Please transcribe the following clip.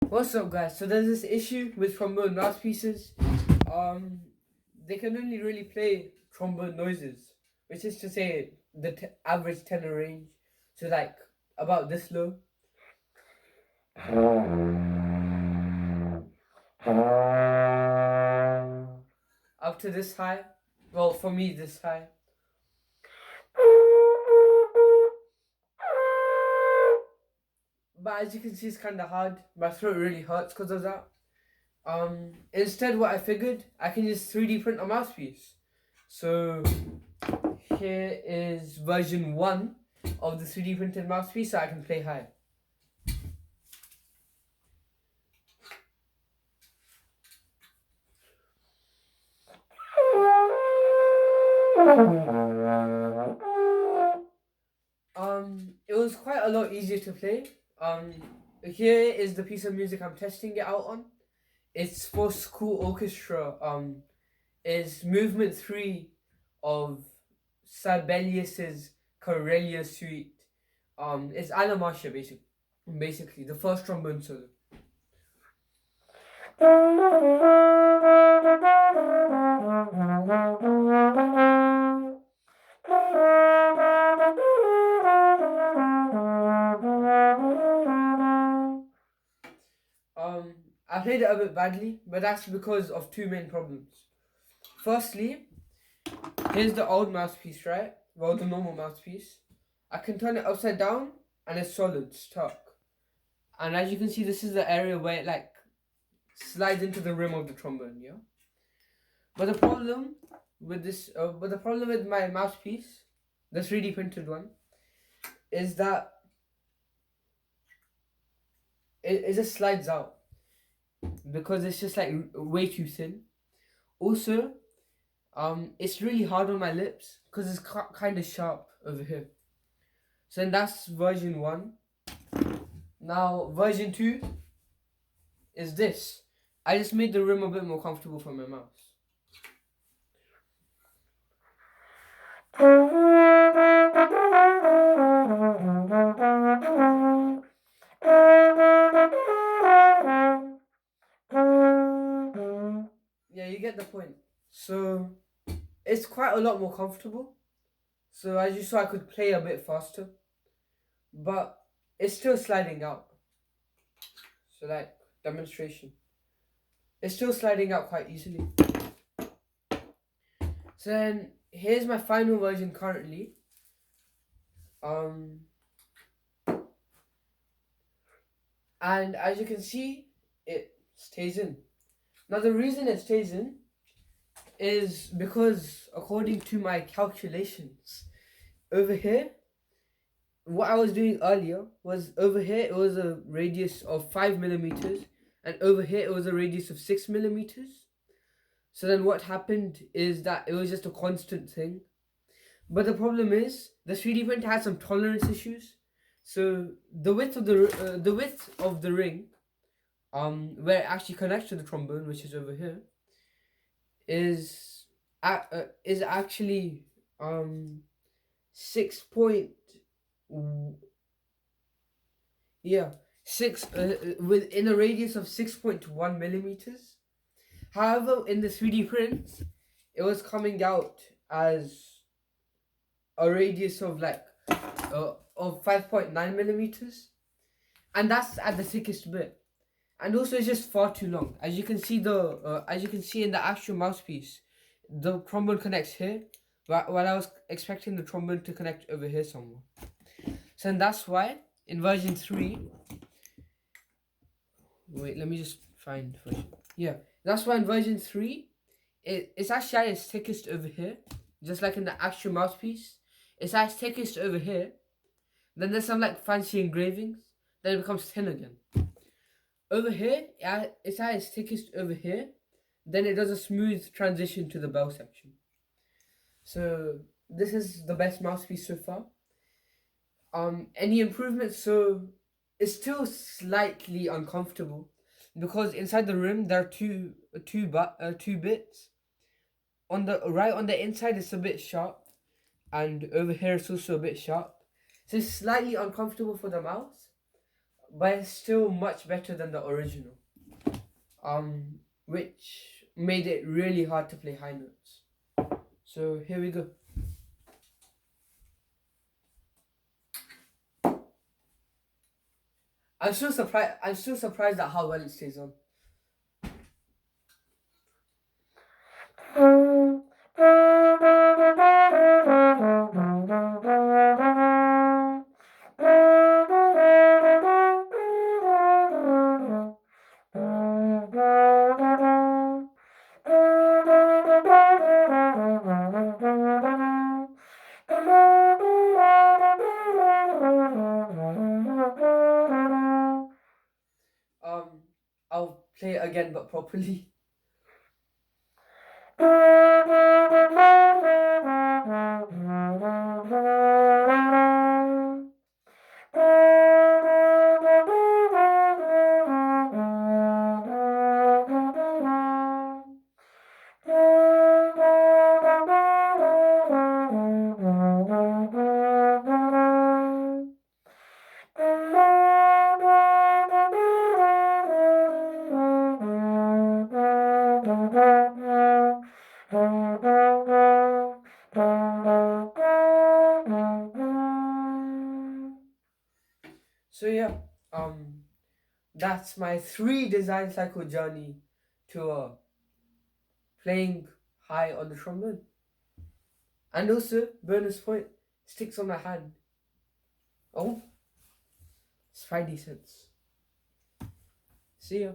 What's up, guys? So there's this issue with trombone mouthpieces. They can only really play trombone noises, which is to say the average tenor range. So like about this low up to this high. Well, for me, this high. But as you can see, it's kind of hard. My throat really hurts because of that. Instead, what I figured, I can just 3D print a mouthpiece. So here is version 1 of the 3D printed mouthpiece, so I can play high. It was quite a lot easier to play. Here is the piece of music I'm testing it out on. It's for school orchestra. Is movement 3 of Sibelius's Corellia Suite. It's Anna Marcia, basically the first trombone solo. I played it a bit badly, but that's because of two main problems. Firstly, here's the old mouthpiece, right? Well, the normal mouthpiece. I can turn it upside down and it's solid, stuck. And as you can see, this is the area where it like slides into the rim of the trombone, yeah? But the problem with my mouthpiece, the 3D printed one, is that it just slides out because it's just like way too thin. Also, it's really hard on my lips because it's kind of sharp over here. So then that's version 1. Now version 2 is this. I just made the rim a bit more comfortable for my mouth. Yeah, you get the point. So it's quite a lot more comfortable. So as you saw, I could play a bit faster, but it's still sliding out. So like demonstration, it's still sliding out quite easily. So then here's my final version currently. And as you can see, it stays in. Now the reason it stays in is because according to my calculations, over here, what I was doing earlier was over here it was a radius of 5 millimeters, and over here it was a radius of 6 millimeters. So then what happened is that it was just a constant thing. But the problem is the 3D print has some tolerance issues. So the width of the ring, where it actually connects to the trombone, which is over here, is actually 6 point yeah 6 within a radius of 6.1 millimeters. However, in the 3D print, it was coming out as a radius of like of 5.9 millimeters, and that's at the thickest bit. And also, it's just far too long. As you can see, in the actual mouthpiece, the trombone connects here, while I was expecting the trombone to connect over here somewhere. So that's why in version 3. Wait, let me just find version. Yeah, that's why in version 3, it's actually at its thickest over here, just like in the actual mouthpiece. It's at its thickest over here. Then there's some like fancy engravings. Then it becomes thin again. Over here, it's at its thickest over here. Then it does a smooth transition to the bell section. So this is the best mouthpiece so far. Any improvements? So it's still slightly uncomfortable because inside the rim there are two bits. On the inside it's a bit sharp, and over here it's also a bit sharp. So it's slightly uncomfortable for the mouth. but it's still much better than the original. Which made it really hard to play high notes. So here we go. I'm still surprised. I'm still surprised at how well it stays on. I'll play it again, but properly. So yeah, that's my 3 design cycle journey to playing high on the trombone. And also, bonus point, sticks on my hand. Oh, Spidey sense. See ya.